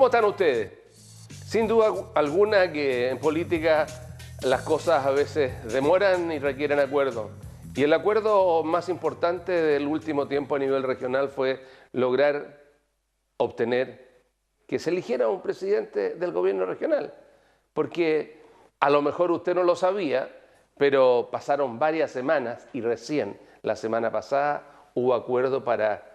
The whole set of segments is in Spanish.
¿Cómo están ustedes? Sin duda alguna que en política las cosas a veces demoran y requieren acuerdo. Y el acuerdo más importante del último tiempo a nivel regional fue lograr obtener que se eligiera un presidente del gobierno regional. Porque a lo mejor usted no lo sabía, pero pasaron varias semanas y recién la semana pasada hubo acuerdo para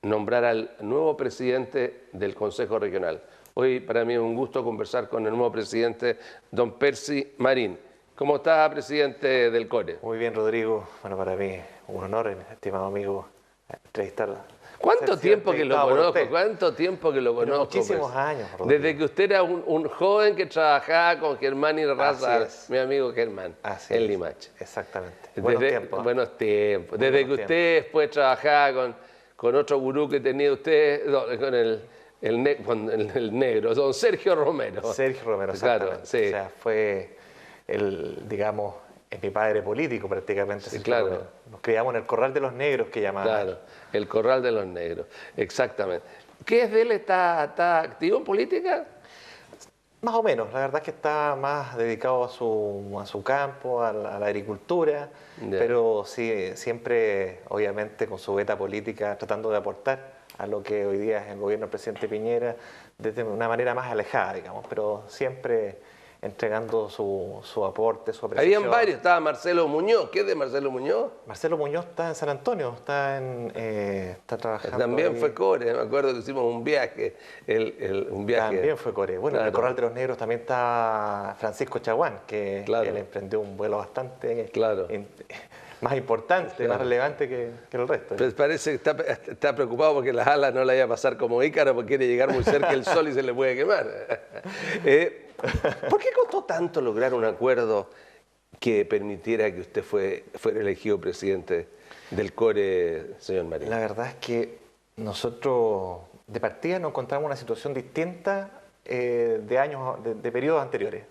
nombrar al nuevo presidente del Consejo Regional. Hoy para mí es un gusto conversar con el nuevo presidente, don Percy Marín. ¿Cómo está, presidente del CORE? Muy bien, Rodrigo. Bueno, para mí un honor, estimado amigo, entrevistarlo. ¿Cuánto tiempo que lo conozco? ¿Cuánto tiempo que lo conozco? Muchísimos años, Rodrigo. Desde que usted era un joven que trabajaba con Germán y Raza, mi amigo Germán, en Limache. Exactamente. Buenos tiempos. Desde que usted después trabajaba con otro gurú que tenía usted, con el negro, don Sergio Romero. Sergio Romero, exactamente. Claro, sí. O sea, fue digamos, mi padre político prácticamente. Sí, claro. Nos criamos en el Corral de los Negros, que llamaban. Claro, el Corral de los Negros, exactamente. ¿Qué es de él? ¿Está activo en política? Más o menos, la verdad es que está más dedicado a su campo, a la agricultura, pero sí, siempre, obviamente, con su beta política, tratando de aportar a lo que hoy día es el gobierno del presidente Piñera, desde una manera más alejada, digamos, pero siempre entregando su aporte, su apreciación. Habían varios, estaba Marcelo Muñoz. ¿Qué es de Marcelo Muñoz? Marcelo Muñoz está en San Antonio, está trabajando. También ahí. fue Core, me acuerdo que hicimos un viaje. Un viaje. También fue Core. Bueno, claro. En el Corral de los Negros también está Francisco Chaguán, que claro. él emprendió un vuelo bastante claro. Más importante, claro. Más relevante que el resto. Pues parece que está preocupado porque las alas no la vaya a pasar como Ícaro, porque quiere llegar muy cerca del sol y se le puede quemar. ¿Por qué costó tanto lograr un acuerdo que permitiera que usted fuera elegido presidente del CORE, señor Marín? La verdad es que nosotros de partida nos encontramos en una situación distinta de periodos anteriores.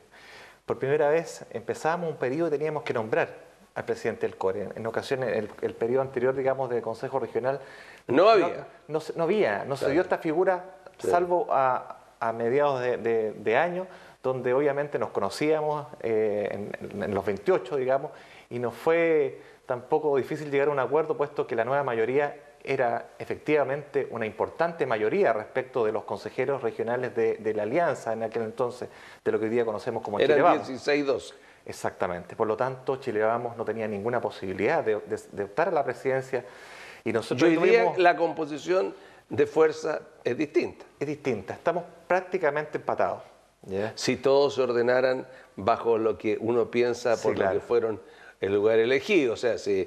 Por primera vez empezamos un periodo y teníamos que nombrar al presidente del CORE. En ocasiones, el periodo anterior, digamos, del Consejo Regional... No había. No se dio esta figura, salvo a mediados de año, donde obviamente nos conocíamos en los 28, digamos, y nos fue tampoco difícil llegar a un acuerdo, puesto que la nueva mayoría era efectivamente una importante mayoría respecto de los consejeros regionales de la Alianza en aquel entonces, de lo que hoy día conocemos como Chile Vamos. 16-12. Exactamente. Por lo tanto, Chile Vamos no tenía ninguna posibilidad de optar a la presidencia. Y nosotros hoy día la composición de fuerza es distinta. Es distinta. Estamos prácticamente empatados. ¿Ya? Si todos se ordenaran bajo lo que uno piensa por lo que fueron el lugar elegido, o sea, si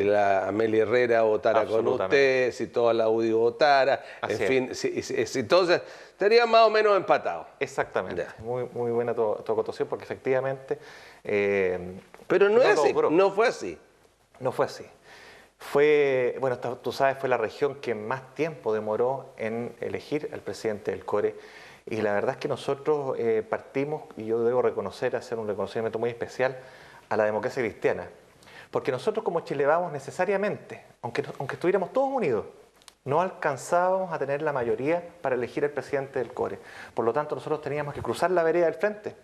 la Amelia Herrera votara con usted, si toda la UDI votara, en fin, si todos estarían más o menos empatados. Exactamente, muy buena tu acotación, porque efectivamente... pero no es así, no fue así. No fue así. Bueno, tú sabes, fue la región que más tiempo demoró en elegir al presidente del CORE. Y la verdad es que nosotros partimos, y yo debo hacer un reconocimiento muy especial a la democracia cristiana. Porque nosotros como Chile Vamos necesariamente, aunque estuviéramos todos unidos, no alcanzábamos a tener la mayoría para elegir al presidente del CORE. Por lo tanto, nosotros teníamos que cruzar la vereda del frente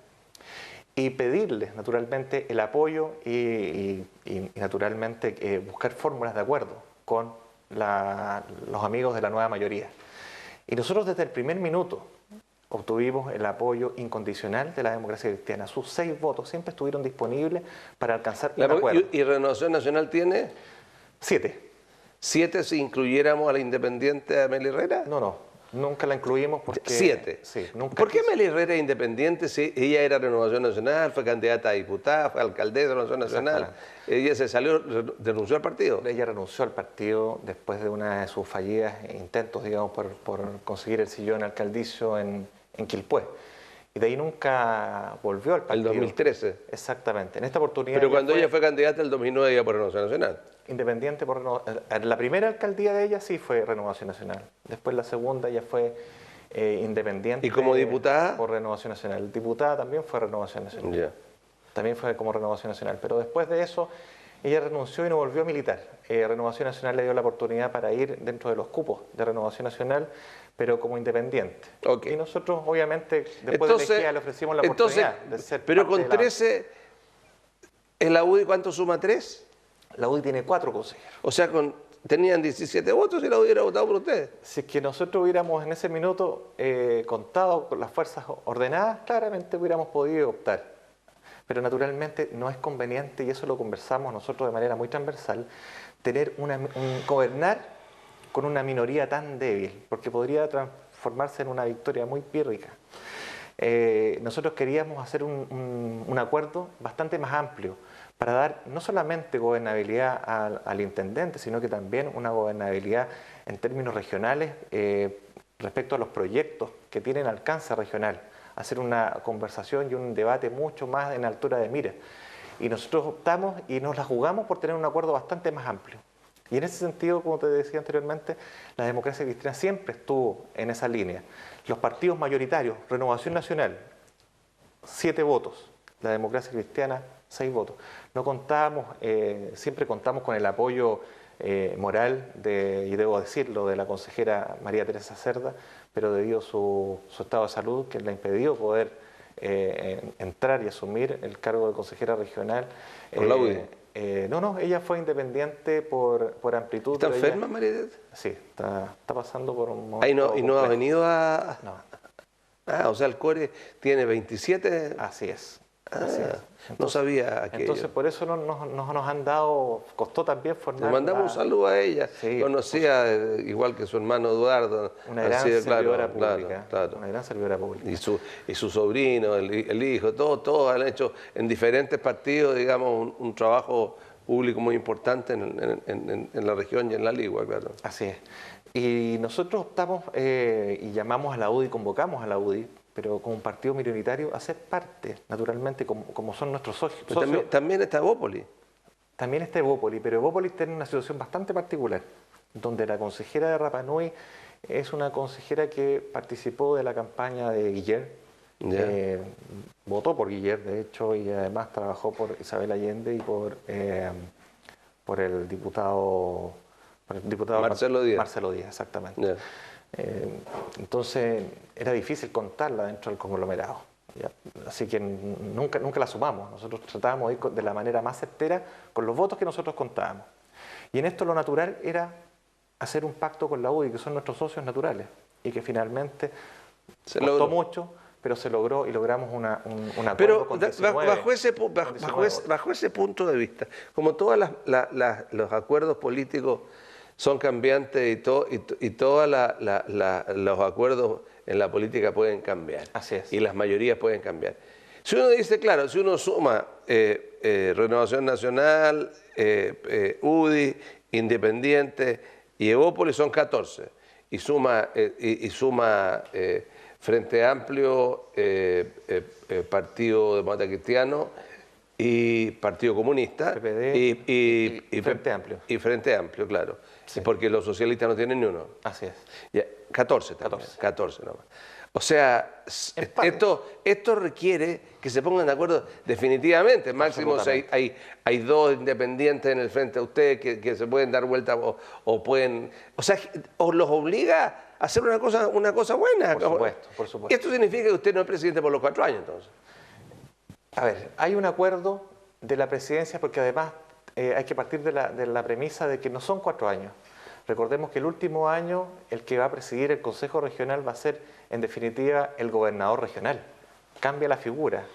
y pedirles, naturalmente, el apoyo y naturalmente, buscar fórmulas de acuerdo con los amigos de la nueva mayoría. Y nosotros desde el primer minuto obtuvimos el apoyo incondicional de la democracia cristiana. Sus 6 votos siempre estuvieron disponibles para alcanzar un acuerdo. ¿Y Renovación Nacional tiene? 7. ¿7 si incluyéramos a la independiente Amelia Herrera? No, nunca la incluimos porque... 7. Sí, nunca. ¿Por qué Amelia Herrera es independiente si ella era Renovación Nacional, fue candidata a diputada, fue alcaldesa de Renovación Nacional? Ella se salió, renunció al partido. Ella renunció al partido después de una de sus fallidas intentos, digamos, por conseguir el sillón alcaldicio en Quilpué. Y de ahí nunca volvió al partido. Al 2013. Exactamente. En esta oportunidad... Pero cuando ella fue candidata el 2009 ella por Renovación Nacional. Independiente por Renovación. La primera alcaldía de ella sí fue Renovación Nacional. Después la segunda ella fue independiente. ¿Y como diputada? Por Renovación Nacional. Diputada también fue Renovación Nacional. Yeah. También fue como Renovación Nacional. Pero después de eso, ella renunció y no volvió a militar. Renovación Nacional le dio la oportunidad para ir dentro de los cupos de Renovación Nacional, pero como independiente. Okay. Y nosotros, obviamente, después de elegida, le ofrecimos la oportunidad de ser pero parte con 13, ¿en la UDI cuánto suma 3? La UDI tiene 4 consejeros. O sea, tenían 17 votos y la UDI hubiera votado por ustedes. Si es que nosotros hubiéramos en ese minuto contado con las fuerzas ordenadas, claramente hubiéramos podido optar. Pero naturalmente no es conveniente, y eso lo conversamos nosotros de manera muy transversal, gobernar con una minoría tan débil, porque podría transformarse en una victoria muy pírrica. Nosotros queríamos hacer un acuerdo bastante más amplio para dar no solamente gobernabilidad al intendente, sino que también una gobernabilidad en términos regionales respecto a los proyectos que tienen alcance regional, hacer una conversación y un debate mucho más en altura de mira. Y nosotros optamos y nos la jugamos por tener un acuerdo bastante más amplio. Y en ese sentido, como te decía anteriormente, la democracia cristiana siempre estuvo en esa línea. Los partidos mayoritarios, Renovación Nacional, 7 votos, la democracia cristiana, 6 votos. No contábamos, siempre contamos con el apoyo moral, y debo decirlo, de la consejera María Teresa Cerda, pero debido a su estado de salud, que le impidió poder entrar y asumir el cargo de consejera regional. ¿Por la UDI? No, ella fue independiente por amplitud. ¿Está enferma, María Teresa? Sí, está pasando por un momento. ¿Y no ha venido a...? No. Ah, o sea, el CORE tiene 27... Así es. Entonces, no sabía aquello. Entonces, por eso nos han dado, costó también formar. Le mandamos un saludo a ella. Sí, conocía, igual que su hermano Eduardo. Una gran servidora pública. Claro. Una gran servidora pública. Y su sobrino, el hijo, todos han hecho en diferentes partidos, digamos, un trabajo público muy importante en la región y en la Ligua, claro. Así es. Y nosotros optamos y llamamos a la UDI, convocamos a la UDI, pero como un partido minoritario, a ser parte, naturalmente, como son nuestros socios. También está Evópolis. También está Evópolis, pero Evópolis tiene una situación bastante particular, donde la consejera de Rapa Nui es una consejera que participó de la campaña de Guiller, votó por Guiller, de hecho, y además trabajó por Isabel Allende y por el diputado Marcelo Díaz. Marcelo Díaz, exactamente. Entonces era difícil contarla dentro del conglomerado. ¿Ya? Así que nunca la sumamos. Nosotros tratábamos de ir de la manera más certera con los votos que nosotros contábamos. Y en esto lo natural era hacer un pacto con la UDI, que son nuestros socios naturales, y que finalmente costó mucho, pero se logró y logramos un acuerdo. Pero con 19, bajo ese punto de vista, como todos los acuerdos políticos son cambiantes y todos los acuerdos en la política pueden cambiar. Así es. Y las mayorías pueden cambiar. Si uno dice, claro, si uno suma Renovación Nacional, UDI, Independiente y Evópolis son 14. Y suma Frente Amplio, Partido Demócrata Cristiano y Partido Comunista PPD y Frente Amplio. Y Frente Amplio, claro. Sí. Porque los socialistas no tienen ni uno. Así es. Ya, 14 también. 14 nomás. O sea, esto requiere que se pongan de acuerdo definitivamente. Máximo hay 2 independientes en el frente a usted que se pueden dar vuelta o pueden... O sea, o los obliga a hacer una cosa buena. Por supuesto, por supuesto. Esto significa que usted no es presidente por los 4 años, entonces. A ver, hay un acuerdo de la presidencia porque además hay que partir de la premisa de que no son 4 años. Recordemos que el último año el que va a presidir el Consejo Regional va a ser, en definitiva, el gobernador regional. Cambia la figura.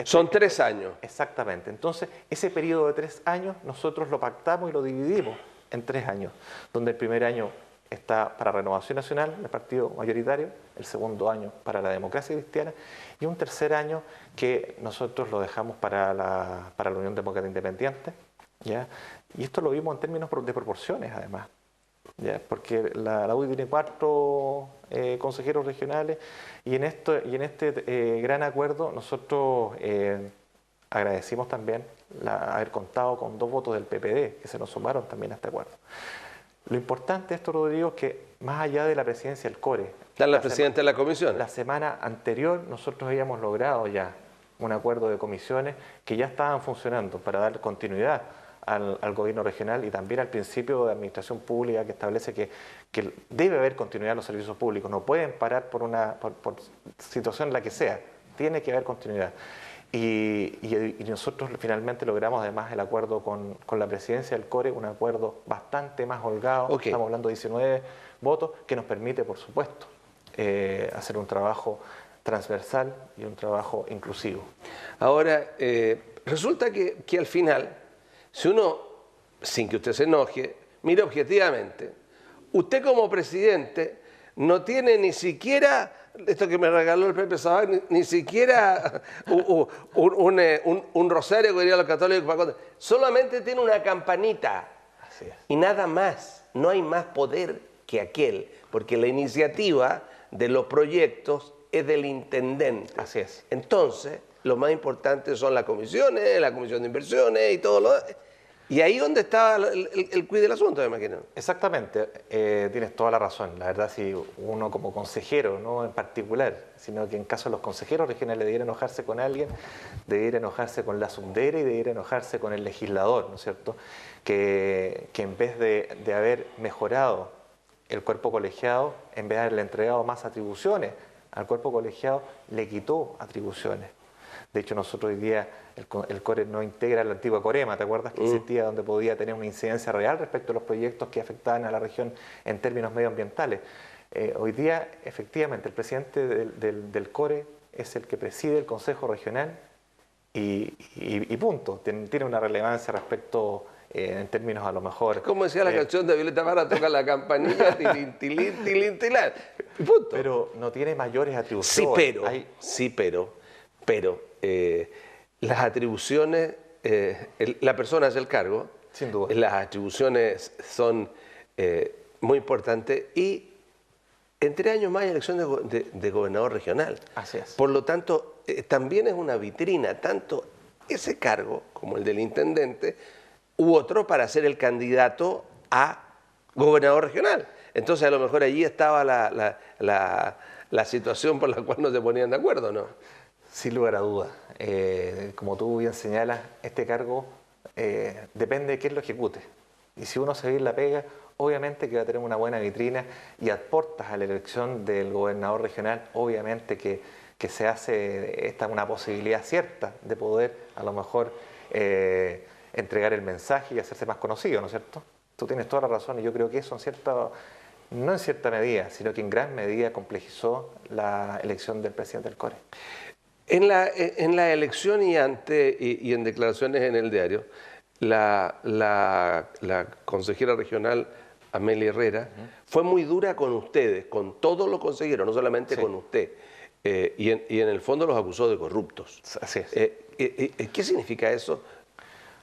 Son 3 años. Exactamente. Entonces, ese periodo de 3 años nosotros lo pactamos y lo dividimos en 3 años, donde el primer año está para Renovación Nacional, el partido mayoritario, el segundo año para la democracia cristiana y un tercer año que nosotros lo dejamos para la Unión Demócrata Independiente, ¿ya? Y esto lo vimos en términos de proporciones además, ¿ya? Porque la UDI tiene 4 consejeros regionales y en este gran acuerdo nosotros agradecimos también haber contado con 2 votos del PPD que se nos sumaron también a este acuerdo. Lo importante de esto, Rodrigo, es que más allá de la presidencia del CORE... La presidenta de la comisión. La semana anterior nosotros habíamos logrado ya un acuerdo de comisiones que ya estaban funcionando para dar continuidad al gobierno regional y también al principio de administración pública que establece que debe haber continuidad en los servicios públicos, no pueden parar por situación la que sea, tiene que haber continuidad. Y nosotros finalmente logramos además el acuerdo con la presidencia del CORE, un acuerdo bastante más holgado, estamos hablando de 19 votos, que nos permite, por supuesto, hacer un trabajo transversal y un trabajo inclusivo. Ahora, resulta que al final, si uno, sin que usted se enoje, mira objetivamente, usted como presidente no tiene ni siquiera, esto que me regaló el Pepe Sabac, ni siquiera un rosario que dirían los católicos, solamente tiene una campanita. Así es. Y nada más, no hay más poder que aquel, porque la iniciativa de los proyectos es del intendente. Así es. Entonces, lo más importante son las comisiones, la comisión de inversiones y todo lo demás. Y ahí donde está el quid del asunto, me imagino. Exactamente, tienes toda la razón. La verdad, si uno como consejero, no en particular, sino que en caso de los consejeros regionales debiera enojarse con alguien, debiera enojarse con la subdere y debiera enojarse con el legislador, ¿no es cierto? Que en vez de haber mejorado el cuerpo colegiado, en vez de haberle entregado más atribuciones al cuerpo colegiado, le quitó atribuciones. De hecho, nosotros hoy día, el CORE no integra la antigua Corema, ¿te acuerdas que existía donde podía tener una incidencia real respecto a los proyectos que afectaban a la región en términos medioambientales? Hoy día, efectivamente, el presidente del CORE es el que preside el Consejo Regional y punto. Tiene una relevancia respecto en términos a lo mejor... Como decía la canción de Violeta Parra, toca la campanilla, tilín, tilín, tilín, tilán. Punto. Pero no tiene mayores atribuciones. Sí, pero las atribuciones, la persona hace el cargo, sin duda. Las atribuciones son muy importantes y en 3 años más hay elección de gobernador regional. Así es. Por lo tanto, también es una vitrina, tanto ese cargo como el del intendente u otro para ser el candidato a gobernador regional. Entonces a lo mejor allí estaba la situación por la cual no se ponían de acuerdo, ¿no? Sin lugar a dudas. Como tú bien señalas, este cargo depende de quién lo ejecute. Y si uno se ve la pega, obviamente que va a tener una buena vitrina y aportas a la elección del gobernador regional, obviamente que se hace una posibilidad cierta de poder a lo mejor entregar el mensaje y hacerse más conocido, ¿no es cierto? Tú tienes toda la razón y yo creo que eso no en cierta medida, sino que en gran medida complejizó la elección del presidente del CORE. En la elección y en declaraciones en el diario, la consejera regional Amelia Herrera fue muy dura con ustedes, con todos los consejeros, no solamente con usted, y en el fondo los acusó de corruptos. Así es. ¿Qué significa eso?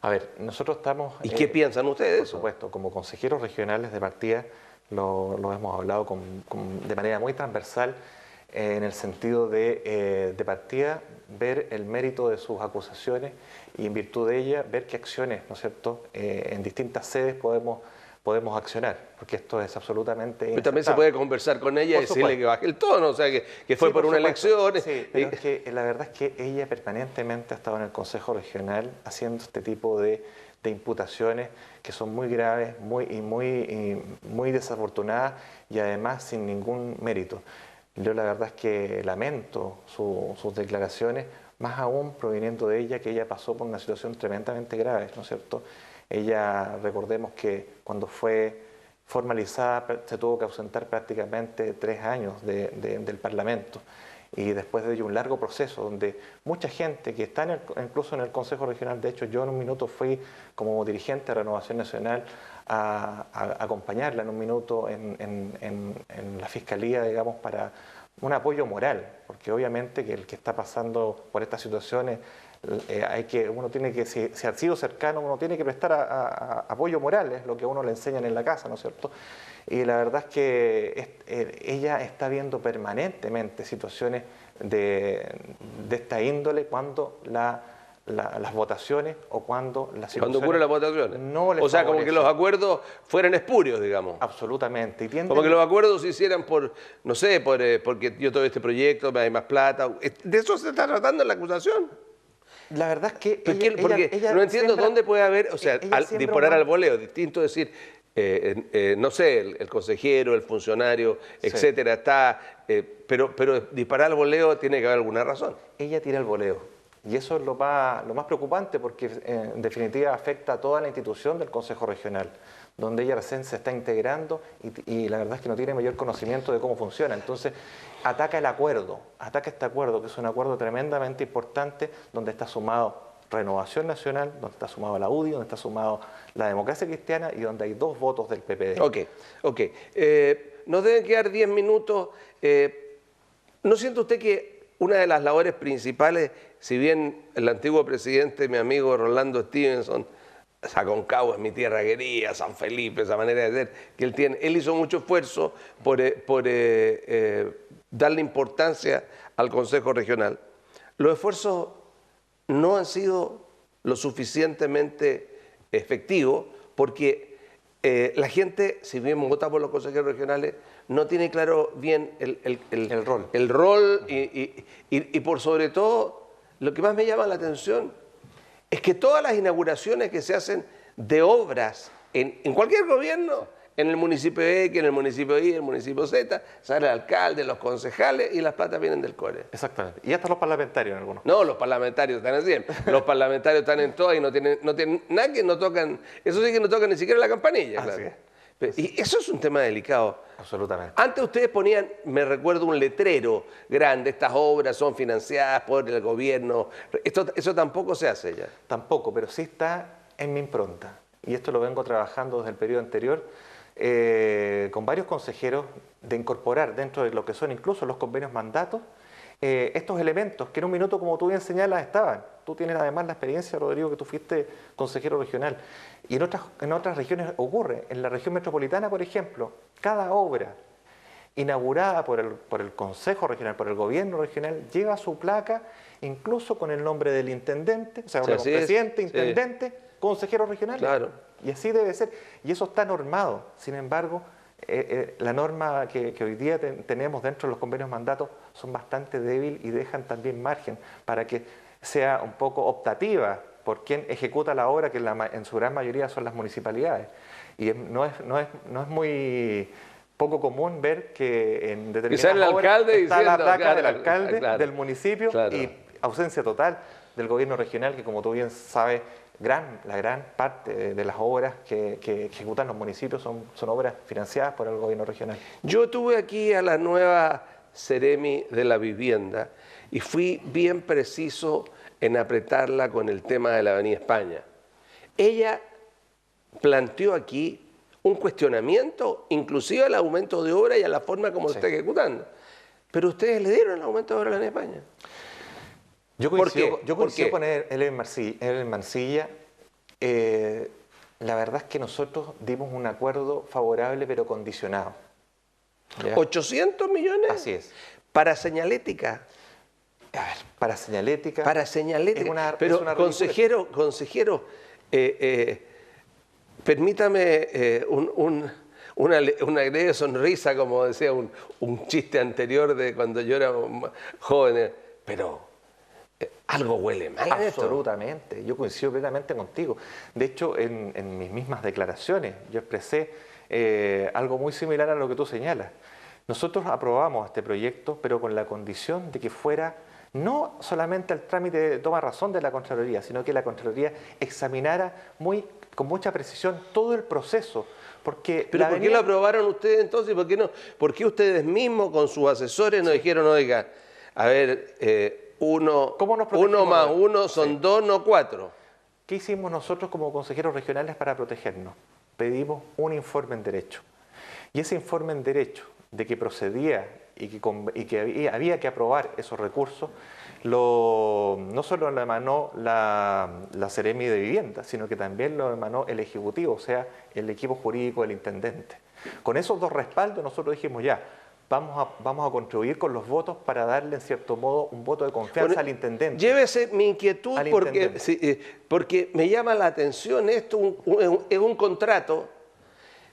A ver, nosotros estamos... ¿Y qué piensan ustedes? Por supuesto, como consejeros regionales de partida, lo hemos hablado de manera muy transversal, en el sentido de partida, ver el mérito de sus acusaciones y en virtud de ella ver qué acciones, ¿no es cierto?, en distintas sedes podemos accionar, porque esto es absolutamente pero también se puede conversar con ella y decirle que baje el tono, o sea, que fue por una elección. Sí, pero es que la verdad es que ella permanentemente ha estado en el Consejo Regional haciendo este tipo de imputaciones que son muy graves, muy desafortunadas y además sin ningún mérito. Yo la verdad es que lamento sus declaraciones, más aún proveniendo de ella, que ella pasó por una situación tremendamente grave, ¿no es cierto? Ella, recordemos que cuando fue formalizada se tuvo que ausentar prácticamente 3 años del Parlamento y después de ello un largo proceso donde mucha gente que está incluso en el Consejo Regional, de hecho yo en un minuto fui como dirigente de Renovación Nacional a acompañarla en un minuto en la Fiscalía, digamos, para un apoyo moral, porque obviamente que el que está pasando por estas situaciones, uno tiene que, si ha sido cercano, uno tiene que prestar apoyo moral, es lo que a uno le enseñan en la casa, ¿no es cierto? Y la verdad es que ella está viendo permanentemente situaciones de esta índole cuando las votaciones o cuando las situaciones... Cuando ocurren las votaciones. No les o sea, como favorece. que los acuerdos fueran espurios, digamos. Absolutamente. Como que los acuerdos se hicieran por, no sé, porque yo tuve este proyecto, me hay más plata. ¿De eso se está tratando en la acusación? La verdad es que porque no entiendo dónde puede haber, o sea, al disparar al voleo, distinto decir, no sé, el consejero, el funcionario, etcétera, está, pero disparar al voleo tiene que haber alguna razón. Ella tira el voleo. Y eso es lo más preocupante porque en definitiva afecta a toda la institución del Consejo Regional, donde ella recién se está integrando y la verdad es que no tiene mayor conocimiento de cómo funciona. Entonces ataca el acuerdo, ataca este acuerdo, que es un acuerdo tremendamente importante, donde está sumado Renovación Nacional, donde está sumado la UDI, donde está sumado la Democracia Cristiana y donde hay 2 votos del PPD. Ok. Nos deben quedar 10 minutos. ¿No siente usted que una de las labores principales, si bien el antiguo presidente, mi amigo Rolando Stevenson, Aconcagua es mi tierra querida, San Felipe, esa manera de ser que él tiene, él hizo mucho esfuerzo por darle importancia al Consejo Regional? Los esfuerzos no han sido lo suficientemente efectivos porque la gente, si bien vota por los consejeros regionales, no tiene claro bien el rol y por sobre todo, lo que más me llama la atención es que todas las inauguraciones que se hacen de obras en cualquier gobierno, en el municipio X, en el municipio Y, en el municipio Z, sale el alcalde, los concejales y las platas vienen del CORE. Exactamente. Y hasta los parlamentarios en algunos. No, los parlamentarios están en 100. Los parlamentarios están en todas y no tienen nada que no tocan. Eso sí que no tocan ni siquiera la campanilla. Así claro. es. Y eso es un tema delicado. Absolutamente. Antes ustedes ponían, me recuerdo, un letrero grande, estas obras son financiadas por el gobierno. Eso tampoco se hace ya. Tampoco, pero sí está en mi impronta. Y esto lo vengo trabajando desde el periodo anterior con varios consejeros de incorporar dentro de lo que son incluso los convenios mandatos estos elementos que en un minuto, como tú bien señalas, estaban. Tú tienes además la experiencia, Rodrigo, que tú fuiste consejero regional. Y en otras regiones ocurre. En la región metropolitana, por ejemplo, cada obra inaugurada por el Consejo Regional, por el Gobierno Regional, lleva su placa incluso con el nombre del intendente, o sea, presidente, intendente, consejero regional. Claro. Y así debe ser. Y eso está normado. Sin embargo, la norma que hoy día tenemos dentro de los convenios mandatos son bastante débiles y dejan también margen para que sea un poco optativa por quien ejecuta la obra, que en su gran mayoría son las municipalidades. Y no es muy poco común ver que en determinadas obras está la placa del alcalde, del municipio, y ausencia total del gobierno regional, que como tú bien sabes, la gran parte de las obras que ejecutan los municipios son obras financiadas por el gobierno regional. Yo tuve aquí a la nueva Seremi de la Vivienda y fui bien preciso en apretarla con el tema de la Avenida España. Ella planteó aquí un cuestionamiento, inclusive al aumento de obra y a la forma como se está ejecutando. Pero ustedes le dieron el aumento de obra a la Avenida España. Yo coincido con Elena Mancilla. La verdad es que nosotros dimos un acuerdo favorable pero condicionado. ¿Ya? ¿800 millones? Así es. ¿Para señalética? A ver, para señalética. Para señalética. Pero, consejero, permítame una leve sonrisa, como decía un chiste anterior de cuando yo era joven, pero algo huele mal. Absolutamente, yo coincido plenamente contigo. De hecho, en mis mismas declaraciones yo expresé algo muy similar a lo que tú señalas. Nosotros aprobamos este proyecto, pero con la condición de que fuera no solamente el trámite de toma razón de la Contraloría, sino que la Contraloría examinara con mucha precisión todo el proceso. Porque ¿pero por qué lo aprobaron ustedes entonces? ¿Por qué no? ¿Por qué ustedes mismos con sus asesores nos dijeron, oiga, a ver, uno más uno son 2, no 4? ¿Qué hicimos nosotros como consejeros regionales para protegernos? Pedimos un informe en derecho. Y ese informe en derecho de que procedía y que había que aprobar esos recursos, no solo lo emanó la Seremi de Vivienda, sino que también lo emanó el Ejecutivo, o sea, el equipo jurídico del intendente. Con esos 2 respaldos nosotros dijimos ya, vamos a contribuir con los votos para darle en cierto modo un voto de confianza al intendente. Llévese mi inquietud porque me llama la atención esto, es un contrato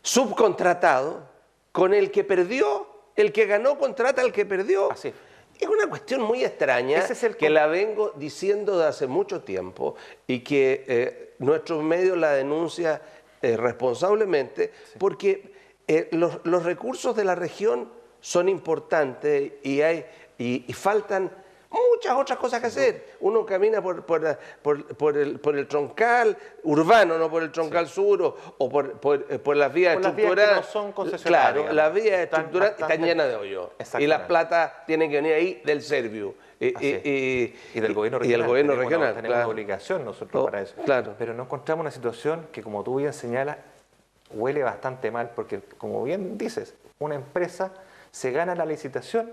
subcontratado con el que perdió, el que ganó contrata al que perdió. Así. Es una cuestión muy extraña que la vengo diciendo de hace mucho tiempo y que nuestros medios la denuncian responsablemente, porque los recursos de la región son importantes y faltan muchas otras cosas que hacer. Uno camina por el troncal urbano, no por el troncal sur o por las vías estructurales. Las vías que no son concesionarias. Claro, las vías estructurales están llenas de hoyos. Y las plata tienen que venir ahí del Serviu. Y del gobierno regional. Y del gobierno regional. Tenemos una obligación nosotros para eso. Claro. Pero nos encontramos una situación que, como tú bien señalas, huele bastante mal porque, como bien dices, una empresa se gana la licitación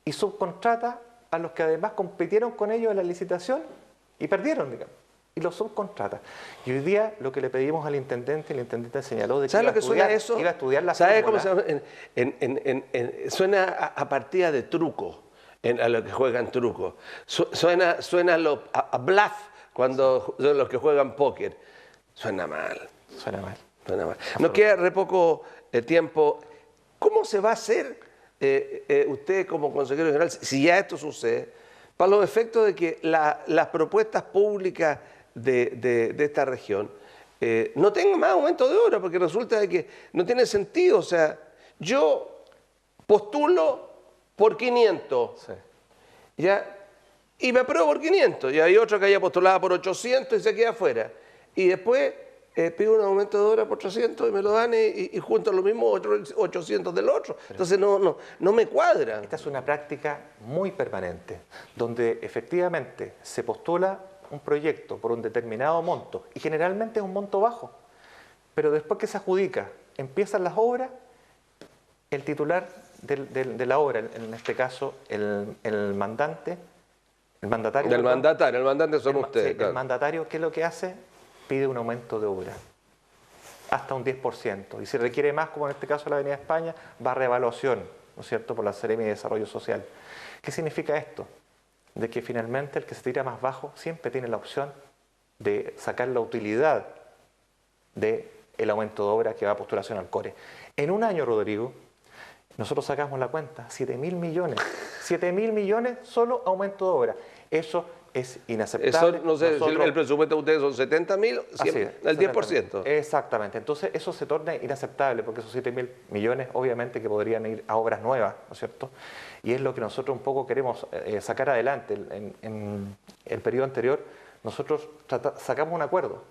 y subcontrata a los que además compitieron con ellos en la licitación y perdieron, digamos, y los subcontrata. Y hoy día lo que le pedimos al intendente, el intendente señaló de que iba a estudiar la ¿Sabes fórmula? cómo se llama? Suena a partida de truco, a los que juegan truco. Suena a bluff cuando son los que juegan póker. Suena mal. Suena mal. Suena mal. Nos queda re poco tiempo. ¿Cómo se va a hacer usted como consejero general, si ya esto sucede, para los efectos de que las propuestas públicas de esta región no tengan más aumento de obra? Porque resulta de que no tiene sentido. O sea, yo postulo por 500, Sí. ¿ya? Y me apruebo por 500, y hay otro que haya postulado por 800 y se queda afuera. Y después pido un aumento de obra por 300 y me lo dan y junto a lo mismo otros 800 del otro. Entonces no me cuadra. Esta es una práctica muy permanente, donde efectivamente se postula un proyecto por un determinado monto, y generalmente es un monto bajo, pero después que se adjudica, empiezan las obras, el titular de la obra, en este caso el mandante, el mandatario... El mandante son ustedes. Sí, claro. El mandatario, ¿qué es lo que hace? Pide un aumento de obra, hasta un 10%. Y si requiere más, como en este caso la Avenida España, va a reevaluación, ¿no es cierto?, por la Seremi de Desarrollo Social. ¿Qué significa esto? De que finalmente el que se tira más bajo siempre tiene la opción de sacar la utilidad del aumento de obra que va a postulación al CORE. En un año, Rodrigo, nosotros sacamos la cuenta, 7.000 millones. 7.000 millones solo aumento de obra. Eso es inaceptable. Eso, no sé, el presupuesto de ustedes son 70.000, el 10%. Exactamente. Entonces eso se torna inaceptable porque esos 7.000 millones obviamente que podrían ir a obras nuevas, ¿no es cierto? Y es lo que nosotros un poco queremos sacar adelante. En el periodo anterior nosotros sacamos un acuerdo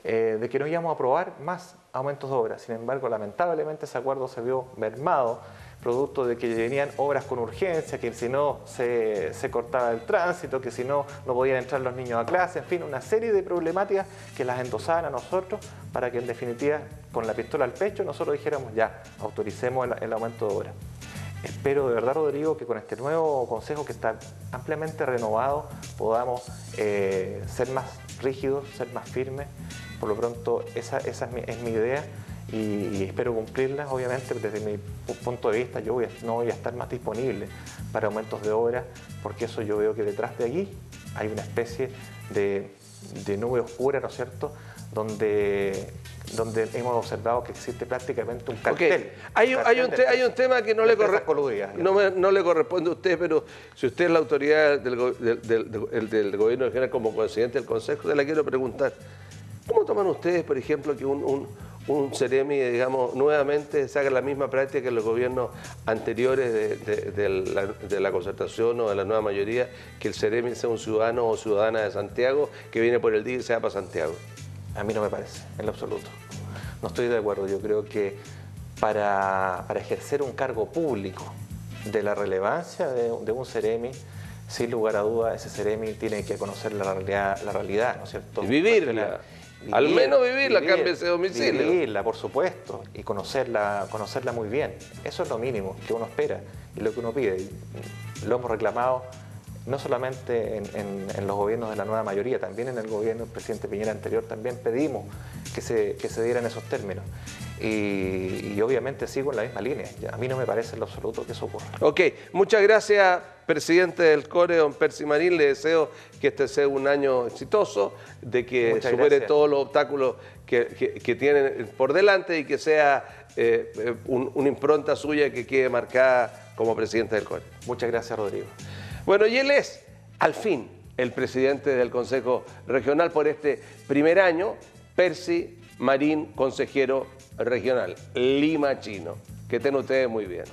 de que no íbamos a aprobar más aumentos de obras. Sin embargo, lamentablemente ese acuerdo se vio mermado, producto de que venían obras con urgencia, que si no se cortaba el tránsito, que si no podían entrar los niños a clase, en fin, una serie de problemáticas que las endosaban a nosotros para que en definitiva, con la pistola al pecho, nosotros dijéramos ya, autoricemos el aumento de obras. Espero de verdad, Rodrigo, que con este nuevo consejo que está ampliamente renovado podamos ser más rígidos, ser más firmes. Por lo pronto, esa es mi idea y espero cumplirla. Obviamente, desde mi punto de vista, yo no voy a estar más disponible para aumentos de obra, porque eso yo veo que detrás de allí hay una especie de nube oscura, ¿no es cierto?, donde hemos observado que existe prácticamente un cartel. Okay. Hay un tema que no le corresponde a usted, pero si usted es la autoridad del gobierno regional como presidente del Consejo, se la quiero preguntar. ¿Cómo toman ustedes, por ejemplo, que un Seremi, digamos, nuevamente se haga la misma práctica que los gobiernos anteriores de la concertación o de la nueva mayoría, que el Seremi sea un ciudadano o ciudadana de Santiago que viene por el día y se va para Santiago? A mí no me parece, en lo absoluto. No estoy de acuerdo. Yo creo que para ejercer un cargo público de la relevancia de un Seremi, sin lugar a duda, ese Seremi tiene que conocer la realidad, ¿no es cierto? Y vivirla. Al menos vivirla, cámbiese de domicilio. Vivirla, por supuesto, y conocerla muy bien. Eso es lo mínimo que uno espera y lo que uno pide. Y lo hemos reclamado no solamente en los gobiernos de la nueva mayoría, también en el gobierno del presidente Piñera anterior, también pedimos que se dieran esos términos. Y obviamente sigo en la misma línea. A mí no me parece en lo absoluto que eso ocurra. Ok, muchas gracias, presidente del CORE, don Percy Marín. Le deseo que este sea un año exitoso, de que Muchas supere gracias. todos los obstáculos que tienen por delante y que sea una impronta suya que quede marcada como presidente del CORE. Muchas gracias, Rodrigo. Bueno, y él es, al fin, el presidente del Consejo Regional por este primer año, Percy Marín, consejero regional, Lima Chino. Que estén ustedes muy bien.